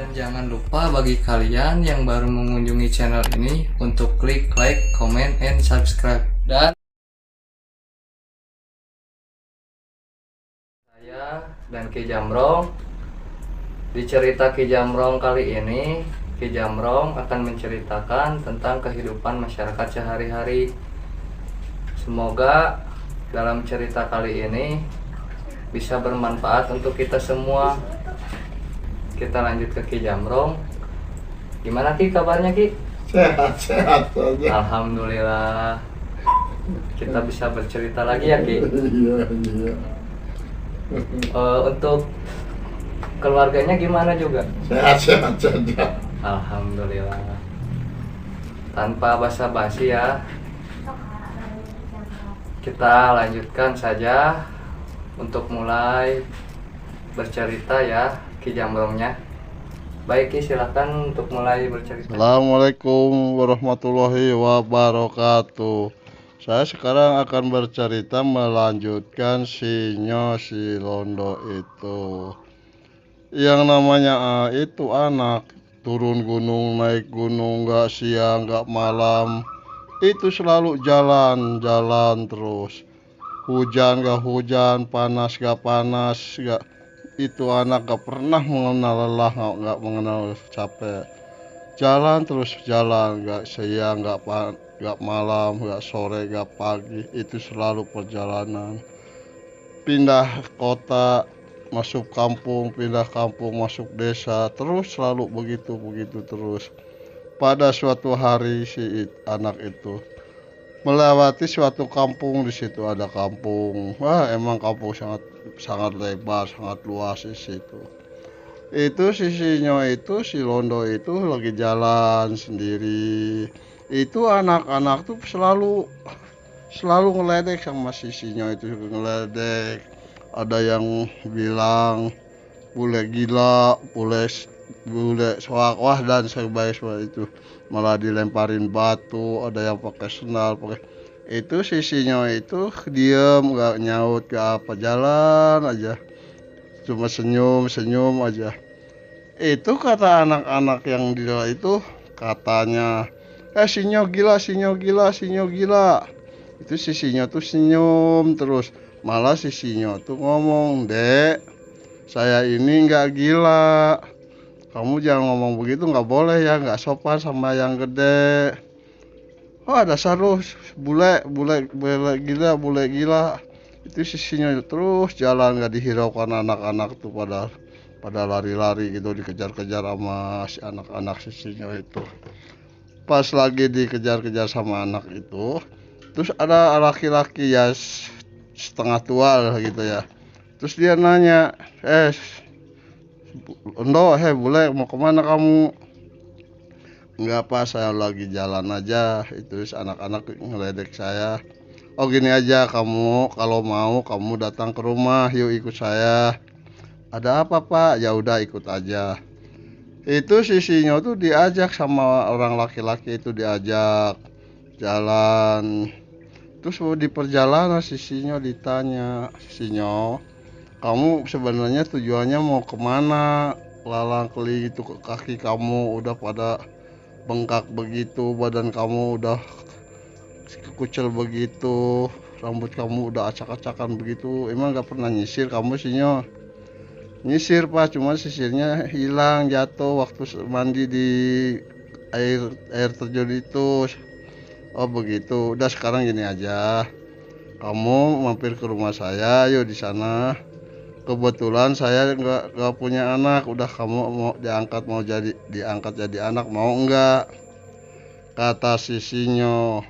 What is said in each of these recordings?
Dan jangan lupa bagi kalian yang baru mengunjungi channel ini untuk klik like, comment, and subscribe. Dan saya dan Ki Jamrong, di cerita Ki Jamrong kali ini, Ki Jamrong akan menceritakan tentang kehidupan masyarakat sehari-hari. Semoga dalam cerita kali ini bisa bermanfaat untuk kita semua. Kita lanjut ke Ki Jamrong. Gimana Ki kabarnya Ki? Sehat-sehat saja. Alhamdulillah. Kita bisa bercerita lagi ya Ki. Iya. Untuk keluarganya gimana juga? Sehat-sehat saja. Alhamdulillah. Tanpa basa-basi ya, kita lanjutkan saja untuk mulai bercerita ya Ki Jamrongnya. Baik Ki, silakan untuk mulai bercerita. Assalamualaikum warahmatullahi wabarakatuh. Saya sekarang akan bercerita melanjutkan si Londo itu. Yang namanya itu anak turun gunung, naik gunung, gak siang, gak malam. Itu selalu jalan terus. Hujan gak hujan, panas gak panas, itu anak gak pernah mengenal lelah, gak mengenal capek. Jalan terus jalan, gak siang, gak malam, gak sore, gak pagi. Itu selalu perjalanan. Pindah kota, masuk kampung, pindah kampung, masuk desa. Terus selalu begitu terus. Pada suatu hari si anak itu melewati suatu kampung. Di situ ada kampung. Wah, emang kampung sangat lebar, sangat luas di situ. Itu si Londo itu lagi jalan sendiri. Itu anak-anak tuh selalu ngeledek sama Sinyo itu, ngeledek. Ada yang bilang bule gila, bule soak, wah, dan sebagainya itu. Malah dilemparin batu, ada yang pakai sendal, itu Sinyo itu diem, nggak nyaut, gak apa, jalan aja, cuma senyum aja. Itu kata anak-anak yang di dalam itu, katanya, Sinyo gila. Itu Sinyo tuh senyum terus. Malah Sinyo tuh ngomong, Dek, saya ini nggak gila, kamu jangan ngomong begitu, nggak boleh ya, nggak sopan sama yang gede. Oh, dasar lu bule gila. Itu Sinyo terus jalan, nggak dihiraukan anak-anak tuh, pada lari-lari gitu, dikejar-kejar sama si anak-anak Sinyo itu. Pas lagi dikejar-kejar sama anak itu, terus ada laki-laki ya setengah tua gitu ya. Terus dia nanya, Londo, bule mau kemana kamu? Enggak apa, saya lagi jalan aja. Itu anak-anak ngeledek saya. Oh, gini aja, kamu kalau mau kamu datang ke rumah, yuk ikut saya. Ada apa Pak? Ya udah, ikut aja. Itu Sinyo tuh diajak sama orang laki-laki itu, diajak jalan. Terus di perjalanan Sinyo ditanya, Sinyo, kamu sebenarnya tujuannya mau kemana? Lalang keli itu, kaki kamu udah pada bengkak begitu, badan kamu udah kekucel begitu, rambut kamu udah acak-acakan begitu. Emang gak pernah nyisir kamu Sinyo? Nyisir Pak, cuma sisirnya hilang, jatuh waktu mandi di air terjun itu. Oh begitu, udah sekarang gini aja, kamu mampir ke rumah saya, yuk di sana. Kebetulan saya nggak punya anak, udah kamu mau diangkat jadi anak, mau enggak? Kata Sinyo,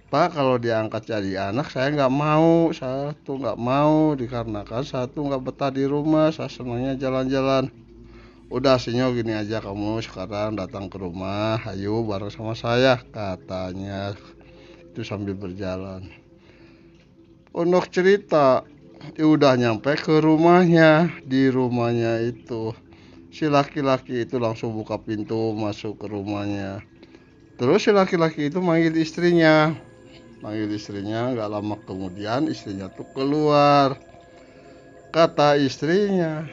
Pak, kalau diangkat jadi anak saya nggak mau. Saya tuh nggak mau, dikarenakan saya tuh nggak betah di rumah, saya senangnya jalan-jalan. Udah Sinyo, gini aja, kamu sekarang datang ke rumah, ayo bareng sama saya, katanya. Itu sambil berjalan. Untuk cerita, udah nyampe ke rumahnya. Di rumahnya itu si laki-laki itu langsung buka pintu masuk ke rumahnya. Terus si laki-laki itu manggil istrinya. Gak lama kemudian istrinya tuh keluar. Kata istrinya,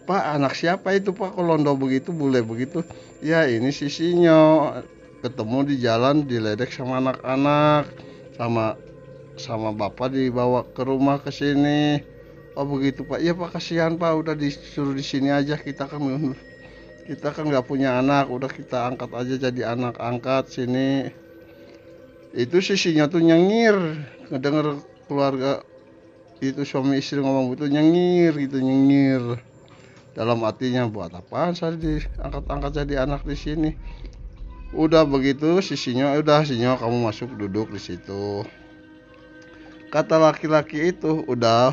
Pak, anak siapa itu Pak, kok londo begitu, bule begitu? Ya ini si Sinyo, ketemu di jalan diledek sama anak-anak, sama bapak dibawa ke rumah ke sini. Oh begitu Pak. Iya Pak, kasihan Pak, udah disuruh di sini aja, kita kan nggak punya anak, udah kita angkat aja jadi anak angkat sini. Itu sisinya tuh nyengir, ngedenger keluarga itu suami istri ngomong gitu, nyengir gitu, nyengir. Dalam hatinya, buat apaan saya diangkat-angkat jadi anak di sini. Udah begitu sisinya, udah Sinyo kamu masuk duduk di situ. Kata laki-laki itu, udah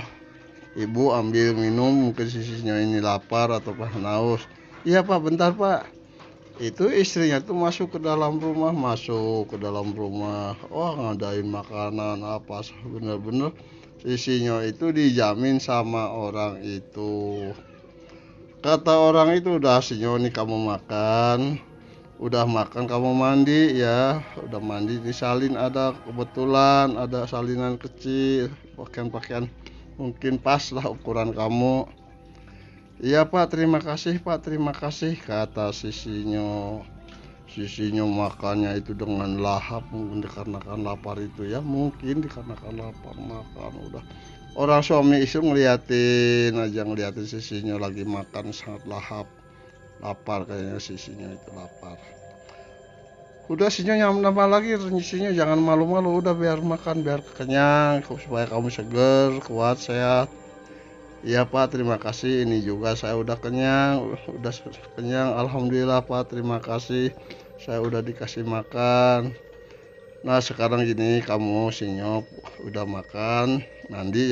ibu ambil minum, mungkin sisinya ini lapar atau haus. Iya Pak, bentar Pak. Itu istrinya tuh masuk ke dalam rumah, wah ngadain makanan apa, bener-bener sisinya itu dijamin sama orang itu. Kata orang itu, udah Sinyo nih kamu makan, udah makan kamu mandi ya, udah mandi disalin, ada kebetulan ada salinan kecil, pakaian-pakaian mungkin pas lah ukuran kamu. Iya Pak, terima kasih Pak, terima kasih, kata Sisinyo. Sisinyo makannya itu dengan lahap, mungkin dikarenakan lapar itu ya, mungkin dikarenakan lapar makan udah. Orang suami istri ngeliatin Sisinyo lagi makan sangat lahap, lapar kayaknya Sisinyo itu lapar. Udah Sinyo nambah lagi, Sinyo jangan malu-malu, udah biar makan biar kenyang supaya kamu seger, kuat, sehat. Iya Pak, terima kasih, ini juga saya udah kenyang, alhamdulillah Pak, terima kasih, saya udah dikasih makan. Nah sekarang gini, kamu Sinyo udah makan, mandi,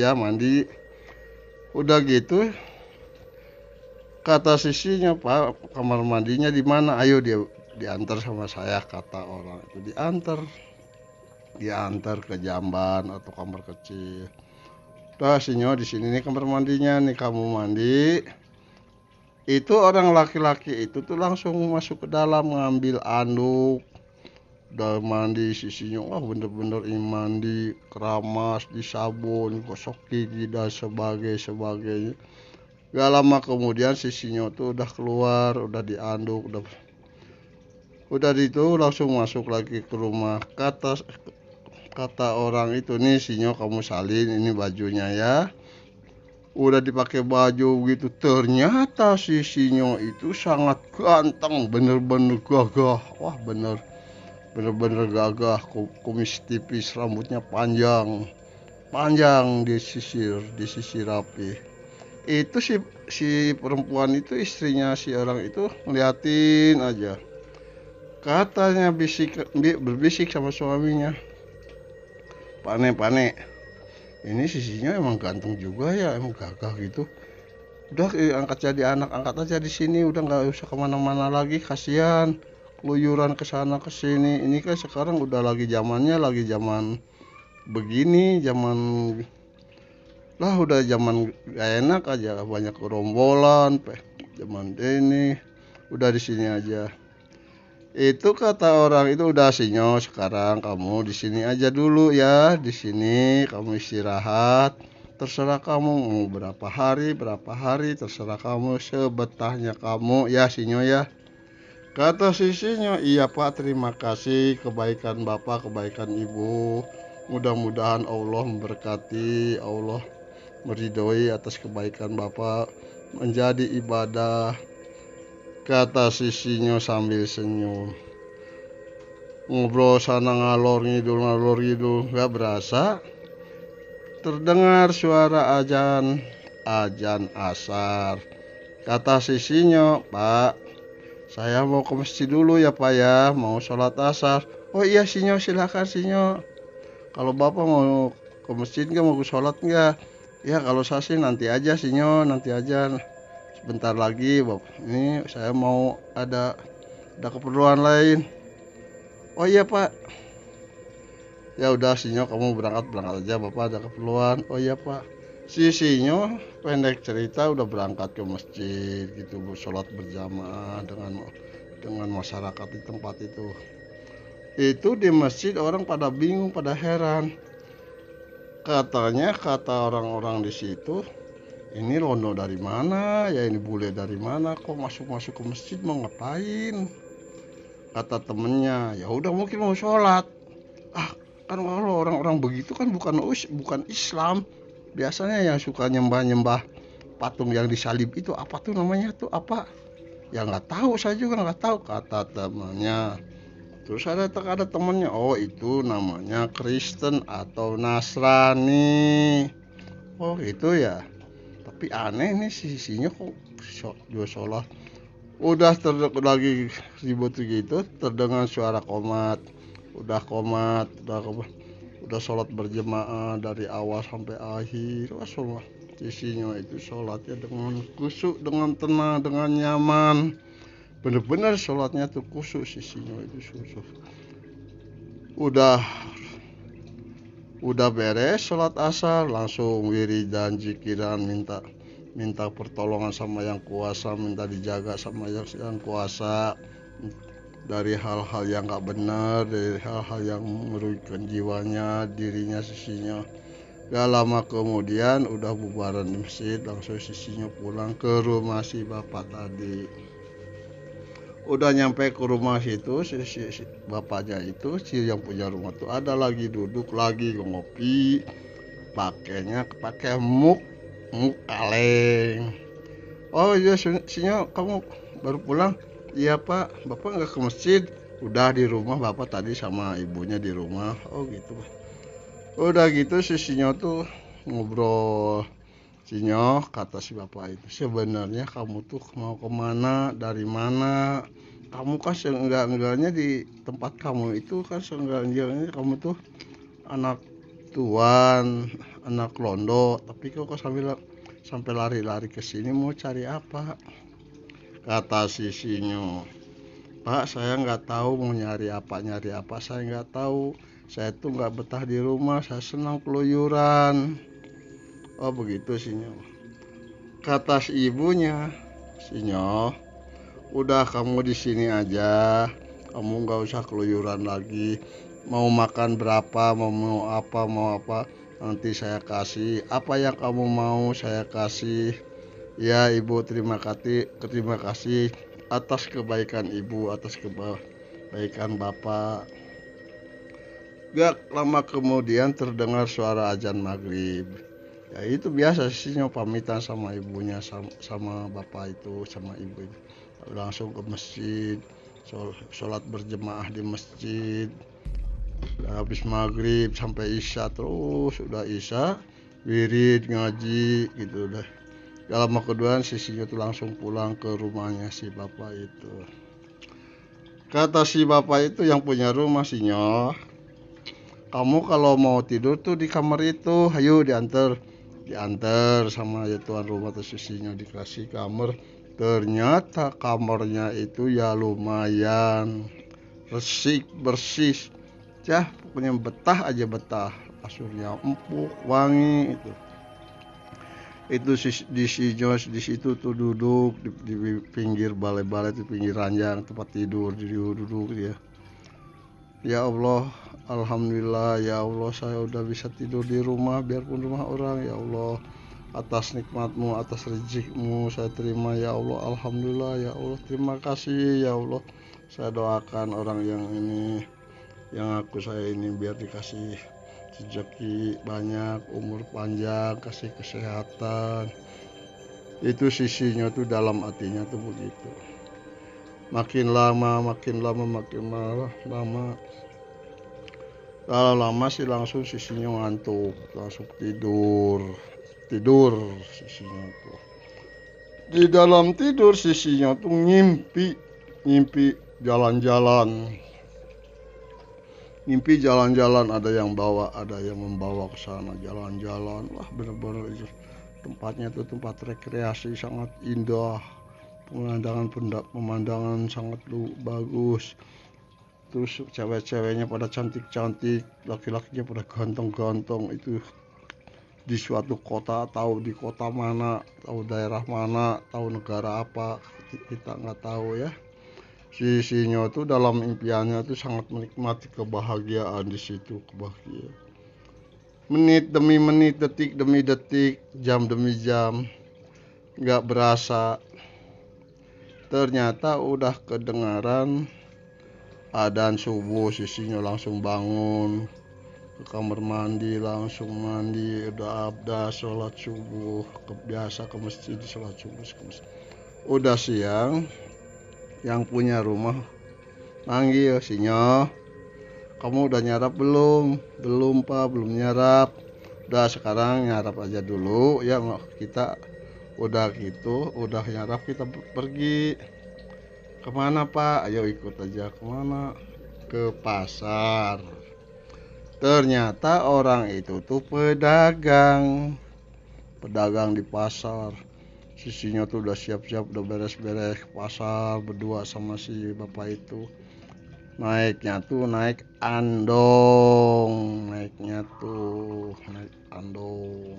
udah gitu. Kata sisinya, Pak, kamar mandinya di mana? Ayo dia diantar sama saya, kata orang itu. Diantar ke jamban atau kamar kecil. Udah Sinyo, di sini nih kamar mandinya nih, kamu mandi. Itu orang laki-laki itu tuh langsung masuk ke dalam ngambil anduk. Udah mandi Sinyo, wah bener-bener ini mandi, keramas, disabun, gosok gigi dan sebagainya. Gak lama kemudian Sinyo tuh udah keluar, udah dianduk, udah itu langsung masuk lagi ke rumah. Kata orang itu, nih Sinyo kamu salin ini bajunya ya. Udah dipakai baju gitu, ternyata Sinyo itu sangat ganteng, bener-bener gagah. Wah bener-bener gagah, kumis tipis, rambutnya panjang disisir rapi. Itu si perempuan itu, istrinya si orang itu ngeliatin aja. Katanya berbisik sama suaminya, Pane, ini sisinya emang ganteng juga ya, emang gagah gitu. Udah angkat jadi anak, angkat aja di sini, udah nggak usah kemana-mana lagi, kasihan keluyuran ke sana ke sini. Ini kan sekarang udah lagi zaman begini, udah zaman gak enak aja, banyak gerombolan, zaman ini, udah di sini aja. Itu kata orang itu, udah Sinyo sekarang kamu di sini aja dulu ya, di sini kamu istirahat, terserah kamu mau berapa hari, terserah kamu, sebetahnya kamu ya Sinyo ya. Kata si Sinyo, iya Pak, terima kasih, kebaikan Bapak, kebaikan Ibu, mudah-mudahan Allah memberkati, Allah meridhoi atas kebaikan Bapak, menjadi ibadah, kata si Sinyo sambil senyum. Ngobrol sana ngalor ngidul, gak berasa terdengar suara azan asar. Kata si Sinyo, Pak, saya mau ke masjid dulu ya Pak ya, mau sholat asar. Oh iya Sinyo, silakan Sinyo, kalau Bapak mau ke masjid nggak, mau ke sholat nggak? Ya kalau saya sih nanti aja Sinyo, nanti aja, sebentar lagi Bapak, ini saya mau ada keperluan lain. Oh iya Pak, ya udah Sinyo kamu berangkat aja, Bapak ada keperluan. Oh iya Pak. Si Sinyo pendek cerita udah berangkat ke masjid gitu, sholat berjamaah dengan masyarakat di tempat itu. Itu di masjid orang pada bingung, pada heran. Katanya kata orang-orang di situ, ini Londo dari mana ya, ini bule dari mana kok masuk ke masjid, mau ngapain? Kata temennya, ya udah mungkin mau sholat. Kan kalau orang-orang begitu kan bukan Islam. Biasanya yang suka nyembah patung yang disalib itu apa tuh namanya tuh apa? Ya nggak tahu, saya juga nggak tahu, kata temannya. Terus ada temannya, oh itu namanya Kristen atau Nasrani. Oh gitu ya. Tapi aneh nih sisinya kok dua sholat. Udah lagi ribut gitu, terdengar suara komat. Udah sholat berjemaah dari awal sampai akhir. Wah, sholat sisinya itu sholatnya dengan khusyuk, dengan tenang, dengan nyaman. Bener-bener sholatnya tuh khusyuk, sisinya itu khusyuk. Udah beres sholat asar, langsung wiridan, zikiran, minta pertolongan sama yang kuasa, minta dijaga sama yang kuasa dari hal-hal yang gak benar, dari hal-hal yang merugikan jiwanya, dirinya, sisinya. Gak lama kemudian udah bubaran di masjid, langsung sisinya pulang ke rumah si bapak tadi. Udah nyampe ke rumah situ, si bapaknya itu, si yang punya rumah tuh ada lagi duduk lagi ngopi, pakai muk kaleng. Oh iya, sinya kamu baru pulang? Iya pak, bapak nggak ke masjid? Udah di rumah, bapak tadi sama ibunya di rumah. Oh gitu. Udah gitu si Sinyo tuh ngobrol. Sinyo, kata si bapak itu, sebenarnya kamu tuh mau kemana, dari mana? Kamu kan seenggak-enggaknya di tempat kamu itu kan seenggak-enggaknya kamu tuh anak tuan, anak londo, tapi kok sampai lari-lari ke sini mau cari apa? Kata si Sinyo, Pak, saya nggak tahu mau nyari apa, saya nggak tahu. Saya tuh nggak betah di rumah, saya senang keluyuran. Oh begitu Sinyo. Kata si ibunya, Sinyo, udah kamu di sini aja, kamu nggak usah keluyuran lagi. Mau makan berapa, mau apa, nanti saya kasih. Apa yang kamu mau saya kasih. Ya ibu, terima kasih atas kebaikan ibu, atas kebaikan bapak. Gak lama kemudian terdengar suara azan maghrib. Ya itu biasa sih pamitan sama ibunya, sama bapak itu, sama ibu itu. Langsung ke masjid, sholat berjemaah di masjid. Habis maghrib sampai isya, terus udah isya wirid ngaji gitu udah. Gak lama kemudian sisinya tuh langsung pulang ke rumahnya si bapak itu. Kata si bapak itu yang punya rumah, Sinyo, kamu kalau mau tidur tuh di kamar itu, ayo diantar sama ya tuan rumah tuh sisinya, dikasih kamar. Ternyata kamarnya itu ya lumayan resik, bersih, pokoknya betah, kasurnya empuk, wangi itu di situ tuh duduk di pinggir balai itu, pinggir ranjang tempat tidur, duduk dia. Ya Allah, alhamdulillah ya Allah, saya udah bisa tidur di rumah biarpun rumah orang. Ya Allah, atas nikmatmu, atas rezekimu saya terima ya Allah. Alhamdulillah ya Allah, terima kasih ya Allah. Saya doakan orang yang saya ini biar dikasih rezeki banyak, umur panjang, kasih kesehatan. Itu sisinya tuh dalam hatinya tuh begitu. Makin lama kalau lama sih langsung sisinya ngantuk, langsung tidur sisinya tuh. Di dalam tidur sisinya tuh ngimpi jalan-jalan, ada yang membawa ke sana jalan-jalan. Wah bener-bener itu tempatnya tuh tempat rekreasi sangat indah, pemandangan sangat bagus. Terus cewek-ceweknya pada cantik-cantik, laki-lakinya pada ganteng-ganteng. Itu di suatu kota, tahu di kota mana, tahu daerah mana, tahu negara apa, kita nggak tahu ya. Sisinya tuh dalam impiannya tuh sangat menikmati kebahagiaan di situ, kebahagiaan. Menit demi menit, detik demi detik, jam demi jam. nggak berasa. Ternyata udah kedengaran adzan subuh, sisinya langsung bangun ke kamar mandi, langsung mandi, udah abdas, sholat subuh, biasa ke masjid, sholat subuh ke masjid. Udah siang, yang punya rumah manggil, Sinyo, kamu udah nyarap belum? Belum pak, belum nyarap. Udah sekarang nyarap aja dulu ya, kita udah gitu, udah nyarap kita pergi. Kemana pak? Ayo ikut aja. Kemana? Ke pasar. Ternyata orang itu tuh pedagang di pasar. Sisinya tuh udah siap-siap, udah beres-beres ke pasar berdua sama si bapak itu. Naiknya tuh naik andong, naik andong.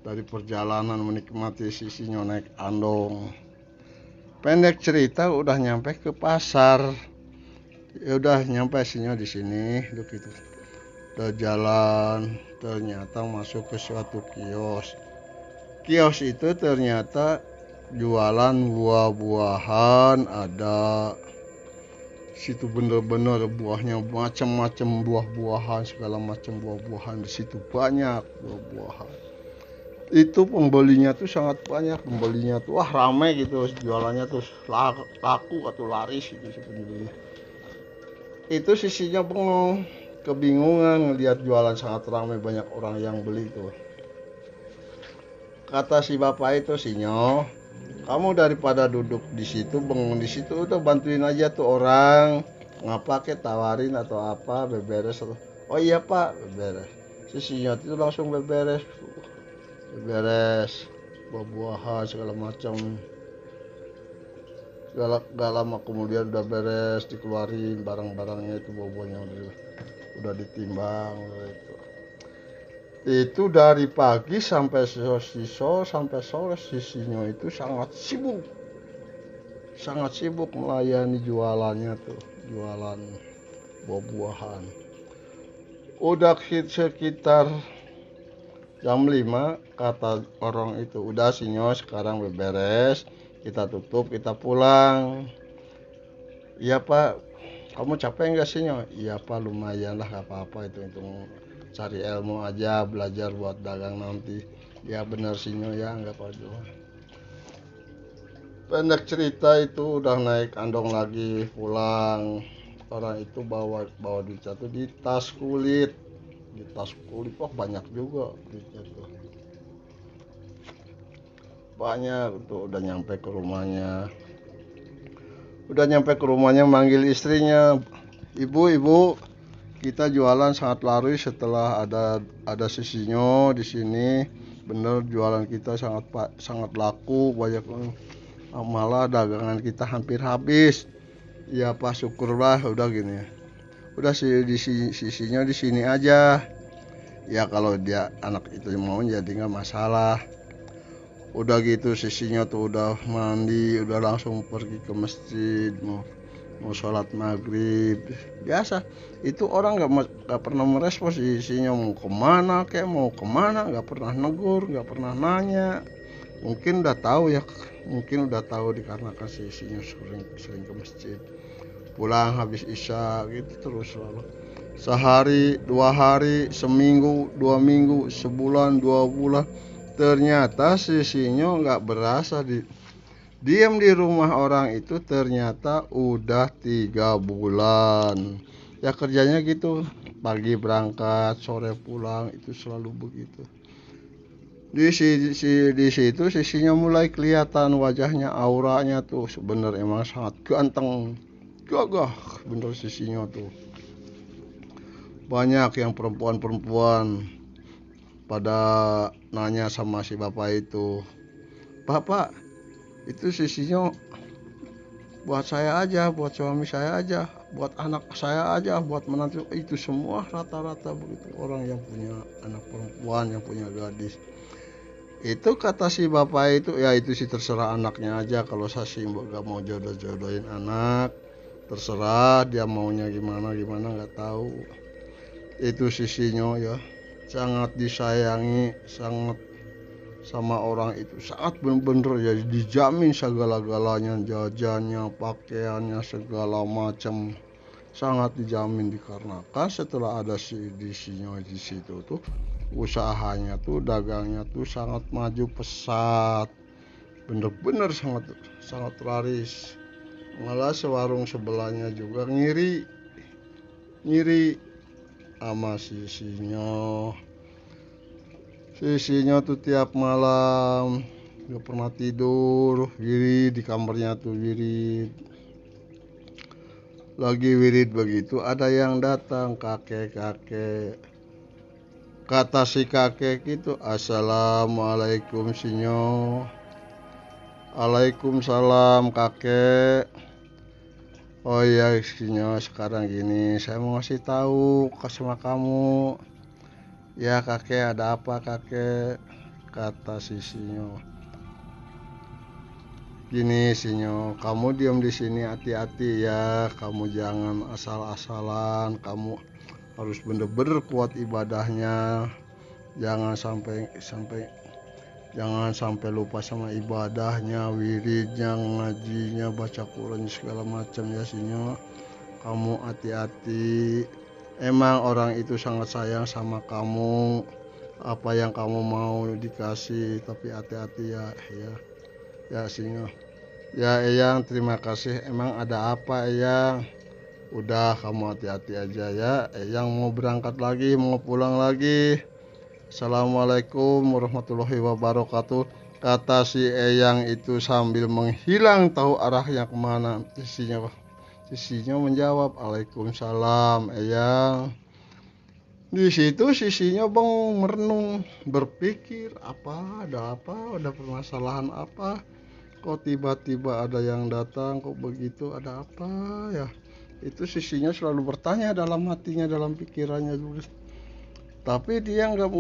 Dari perjalanan menikmati sisinya naik andong. Pendek cerita udah nyampe ke pasar. Ya udah nyampe sininya di sini, gitu. Udah jalan, ternyata masuk ke suatu kios. Kios itu ternyata jualan buah-buahan, ada situ bener-bener buahnya macam-macam, buah-buahan, segala macam buah-buahan di situ, banyak buah-buahan. Itu pembelinya tuh sangat banyak, pembelinya tuh wah ramai gitu, jualannya tuh laku atau laris gitu sebenarnya. Itu sisinya bengong, kebingungan ngelihat jualan sangat ramai, banyak orang yang beli tuh. Kata si bapak itu, Sinyo, kamu daripada duduk di situ bengong di situ, udah bantuin aja tuh orang, ngapa ke tawarin atau apa, beberes. Oh iya pak, beberes. Sisinya itu langsung beberes buah-buahan segala macam. Gak lama kemudian udah beres, dikeluarin barang-barangnya, itu buah-buahnya udah ditimbang itu dari pagi sampai sore sisinya itu sangat sibuk melayani jualannya tuh, jualan buah-buahan. Udah sekitar jam 5, kata orang itu, udah Sinyo sekarang beberes, kita tutup, kita pulang. Iya pak, kamu capek nggak Sinyo? Iya pak, lumayan lah, gak apa-apa, itu cari ilmu aja, belajar buat dagang nanti. Ya bener Sinyo ya, nggak apa-apa. Pendek cerita itu udah naik andong lagi pulang. Orang itu bawa duit satu di tas kulit. Wah banyak juga duitnya tuh. Banyak tuh. Udah nyampe ke rumahnya manggil istrinya, ibu, kita jualan sangat laris setelah ada sisinya di sini. Bener jualan kita sangat laku, banyak, malah dagangan kita hampir habis. Ya pak, syukurlah, udah gini ya. Udah sisinya di sini aja. Ya kalau dia anak itu mau jadi nggak masalah. Udah gitu sisinya tuh udah mandi, udah langsung pergi ke masjid, mau sholat maghrib. Biasa itu orang nggak pernah merespons sisinya mau kemana nggak pernah negur, nggak pernah nanya. Mungkin udah tahu dikarenakan sisinya sering ke masjid, pulang habis isya gitu terus selalu. Sehari, 2 hari, seminggu, 2 minggu, sebulan, 2 bulan. Ternyata sisinya nggak berasa diam di rumah orang itu, ternyata udah 3 bulan. Ya kerjanya gitu, pagi berangkat, sore pulang, itu selalu begitu. Di situ sisinya mulai kelihatan wajahnya, auranya tuh sebenarnya emang sangat ganteng, gagah bener sisinya tuh. Banyak yang perempuan pada nanya sama si bapak itu, bapak itu sisinya buat saya aja, buat suami saya aja, buat anak saya aja, buat menantu. Itu semua rata-rata begitu, orang yang punya anak perempuan, yang punya gadis. Itu kata si bapak itu, ya itu sih terserah anaknya aja. Kalau saya sih gak mau jodohin anak, terserah dia maunya gimana nggak tahu. Itu sisinya ya sangat disayangi, sama orang itu sangat bener-bener ya, dijamin segala-galanya, jajannya, pakaiannya, segala macam sangat dijamin, dikarenakan setelah ada si disinya di situ tuh usahanya tuh, dagangnya tuh sangat maju pesat, bener-bener sangat sangat laris. Malah sewarung sebelahnya juga ngiri sama sisinya tuh tiap malam gak pernah tidur, wirid di kamarnya tuh, wirid. Lagi wirid begitu ada yang datang, kakek. Kata si kakek itu, assalamualaikum sinyo. Waalaikumsalam kakek. Oh iya sinyo, sekarang gini saya mau ngasih tahu sama kamu. Ya kakek, ada apa kakek? Kata si sinyo. Gini sinyo, kamu diam di sini, hati-hati ya. Kamu jangan asal-asalan. Kamu harus bener-bener kuat ibadahnya. Jangan sampai lupa sama ibadahnya, wiridnya, ngajinya, baca Quran segala macam ya sinyo. Kamu hati-hati. Emang orang itu sangat sayang sama kamu. Apa yang kamu mau dikasih, tapi hati-hati ya sinyo. Ya Eyang, terima kasih. Emang ada apa Eyang? Udah, kamu hati-hati aja ya. Eyang mau berangkat lagi, mau pulang lagi. Assalamualaikum warahmatullahi wabarakatuh. Kata si Eyang itu sambil menghilang, tahu arahnya kemana. Sisinya menjawab, Waalaikumsalam Eyang. Di situ sisinya bang merenung, berpikir ada permasalahan apa? Kok tiba-tiba ada yang datang, kok begitu, ada apa ya? Itu sisinya selalu bertanya dalam hatinya, dalam pikirannya juga. Tapi dia nggak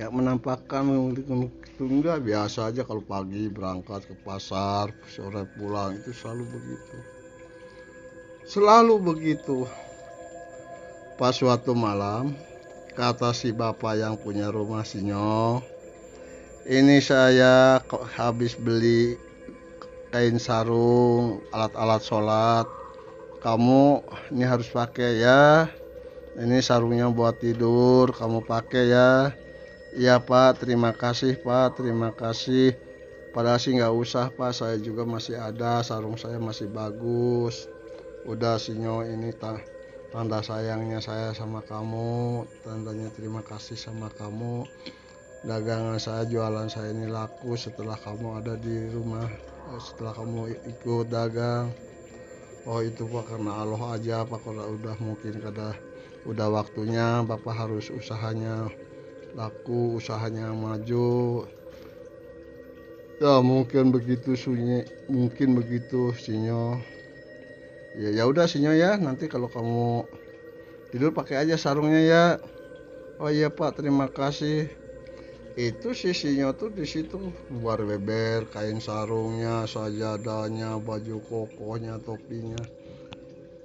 menampakkan, enggak, biasa aja. Kalau pagi berangkat ke pasar, sore pulang, itu selalu begitu. Pas suatu malam, kata si bapak yang punya rumah sinyo, ini saya habis beli kain sarung, alat-alat sholat. Kamu ini harus pakai ya. Ini sarungnya buat tidur, kamu pakai ya. Iya pak, terima kasih pak, terima kasih. Padahal sih nggak usah pak, saya juga masih ada, sarung saya masih bagus. Udah sinyo, ini tanda sayangnya saya sama kamu, tandanya terima kasih sama kamu. Dagangan saya, jualan saya ini laku setelah kamu ada di rumah, setelah kamu ikut dagang. Oh itu pak, karena Allah aja pak, kalau udah mungkin udah waktunya bapak harus usahanya laku, usahanya maju. Ya mungkin begitu sinyo. Ya udah sinyo ya, nanti kalau kamu tidur pakai aja sarungnya ya. Oh iya pak, terima kasih. Itu sinyo tuh di situ luar beber, kain sarungnya, sajadahnya, baju kokohnya, topinya.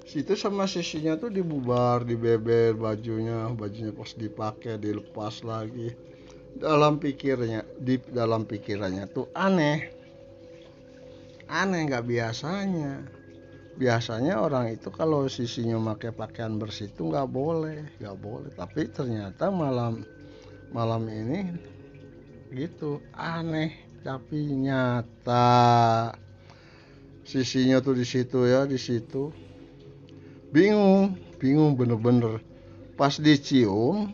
Situ sama sisinya tuh dibubar, dibeber bajunya pas dipakai dilepas lagi. Dalam pikirannya tuh aneh nggak biasanya orang itu kalau sisinya pakai pakaian bersih itu nggak boleh. Tapi ternyata malam ini gitu, aneh tapi nyata. Sisinya tuh di situ bingung bener-bener. Pas dicium,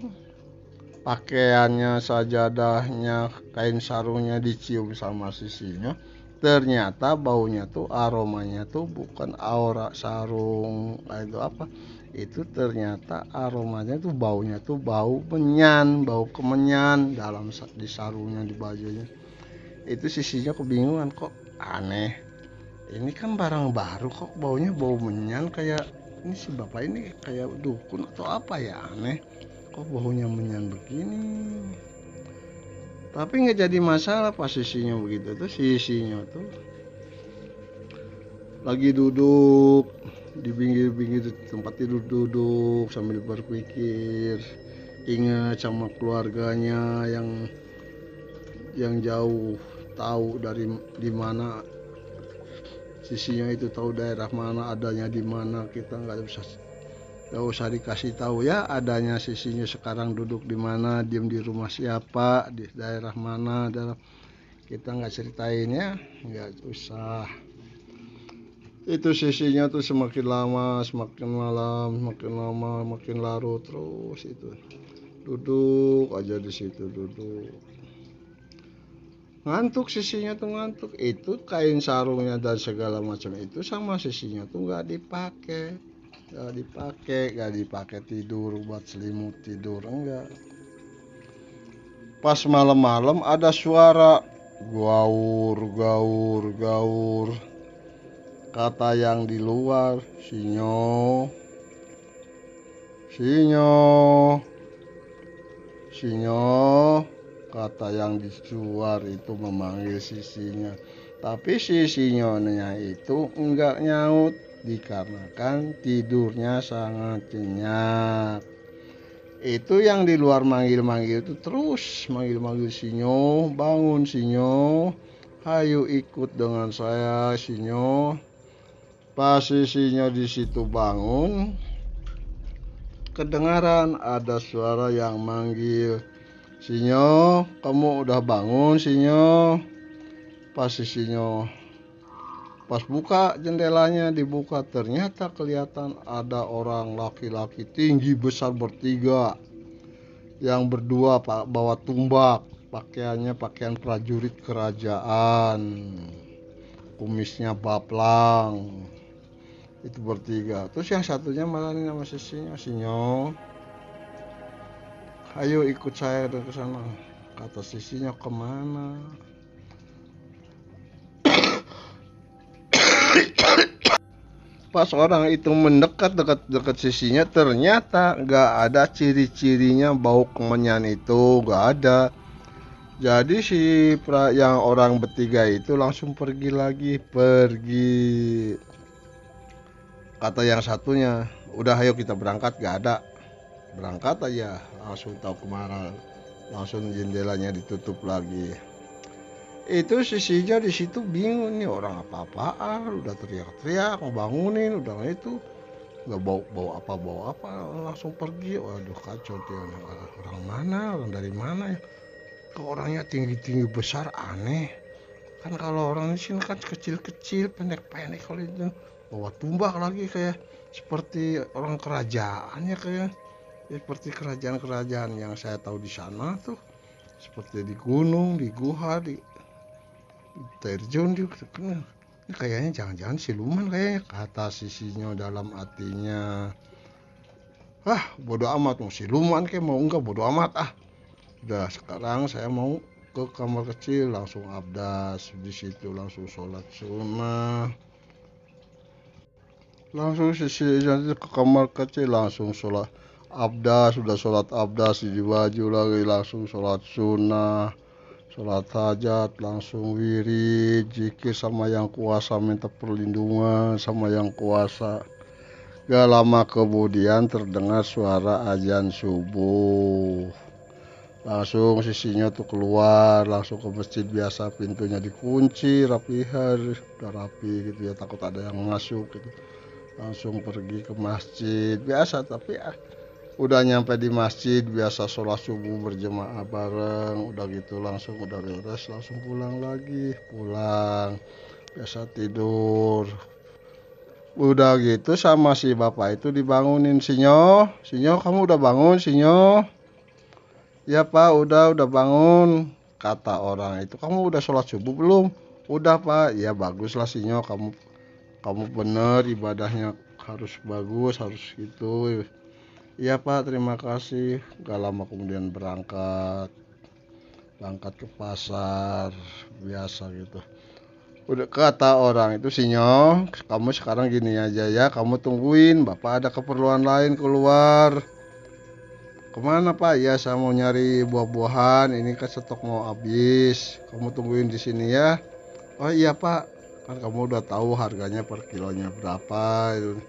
pakaiannya, sajadahnya, kain sarungnya dicium sama sisinya, ternyata baunya tuh, aromanya tuh bukan aura sarung itu apa, itu ternyata aromanya tuh, baunya tuh bau menyan, bau kemenyan di sarungnya, di bajunya. Itu sisinya kebingungan, kok aneh, ini kan barang baru kok baunya bau menyan, kayak ini si bapak ini kayak dukun atau apa ya, aneh kok baunya menyan begini. Tapi nggak jadi masalah pas sisinya begitu tuh. Sisinya tuh lagi duduk di pinggir tempat tidur, duduk sambil berpikir, ingat sama keluarganya yang yang jauh tahu dari di mana sisinya itu, tahu daerah mana, adanya di mana. Kita nggak usah dikasih tahu ya adanya sisinya sekarang duduk di mana, diem di rumah siapa, di daerah mana, kita nggak ceritain ya, nggak usah. Itu sisinya tuh semakin lama semakin malam, semakin lama makin larut terus. Itu duduk aja di situ, duduk ngantuk, sisinya tuh ngantuk. Itu kain sarungnya dan segala macam itu sama sisinya tuh nggak dipakai tidur buat selimut tidur, enggak. Pas malam-malam ada suara gaur gaur gaur, kata yang di luar, sinyo sinyo sinyo, kata yang di luar itu memanggil sisinya. Tapi si sinyonya itu enggak nyaut dikarenakan tidurnya sangat nyenyak. Itu yang di luar manggil-manggil itu terus manggil-manggil, sinyo, bangun sinyo, ayo ikut dengan saya sinyo. Pas sinyo di situ bangun, kedengaran ada suara yang manggil, sinyo, kamu udah bangun sinyo. Pas sinyo pas buka jendelanya, dibuka, ternyata kelihatan ada orang laki-laki tinggi besar bertiga, yang berdua bawa tumbak, pakaiannya pakaian prajurit kerajaan, kumisnya baplang. Itu bertiga. Terus yang satunya malah nama sisinya, sinyo, ayo ikut saya ke sana. Kata sisinya, kemana? Pas orang itu mendekat dekat sisinya, ternyata nggak ada ciri-cirinya bau kemenyan itu, nggak ada. Jadi yang orang bertiga itu langsung pergi lagi, pergi. Kata yang satunya, udah ayo kita berangkat, nggak ada. Berangkat aja, langsung tahu kemana, langsung jendelanya ditutup lagi. Itu sisinya di situ bingung, nih orang apa-apaan, udah teriak-teriak mau bangunin, udah itu nggak bau apa, langsung pergi. Waduh, kacau dia, orang mana, orang dari mana ya, kok orangnya tinggi-tinggi besar, aneh kan. Kalau orang di sini kan kecil-kecil, pendek-pendek, kalau itu bawa tumbak lagi, kayak seperti orang kerajaannya, kayak seperti kerajaan-kerajaan yang saya tahu di sana tuh, seperti di gunung, di guha, di terjun juga. Ini kayaknya jangan-jangan siluman kayaknya, kata sisinya dalam hatinya. Bodo amat, mau siluman kayak mau enggak, bodo amat. Udah, sekarang saya mau ke kamar kecil, langsung abdas di situ, langsung sholat sunnah. Langsung sisinya ke kamar kecil, langsung sholat abdas. Sudah sholat abdas, di baju lagi, langsung sholat sunnah, sholat hajat, langsung wirid, zikir sama yang kuasa, minta perlindungan sama yang kuasa. Gak lama kemudian terdengar suara azan subuh. Langsung sisinya tuh keluar, langsung ke masjid biasa, pintunya dikunci, rapihan, udah rapi gitu ya, takut ada yang masuk gitu. Langsung pergi ke masjid biasa, tapi udah nyampe di masjid biasa, sholat subuh berjemaah bareng, udah gitu langsung udah beres, langsung pulang lagi, pulang biasa tidur. Udah gitu sama si bapak itu dibangunin, sinyo kamu udah bangun sinyo? Ya pak, udah bangun. Kata orang itu, kamu udah sholat subuh belum? Udah pak. Ya bagus lah sinyo, kamu bener ibadahnya, harus bagus, harus gitu. Iya pak, terima kasih. Gak lama kemudian berangkat ke pasar biasa gitu. Udah, kata orang itu, sinyo, kamu sekarang gini aja ya, kamu tungguin, bapak ada keperluan lain keluar. Kemana pak? Ya saya mau nyari buah-buahan, ini kan stok mau habis, kamu tungguin di sini ya. Oh iya pak, kan kamu udah tahu harganya per kilonya berapa itu.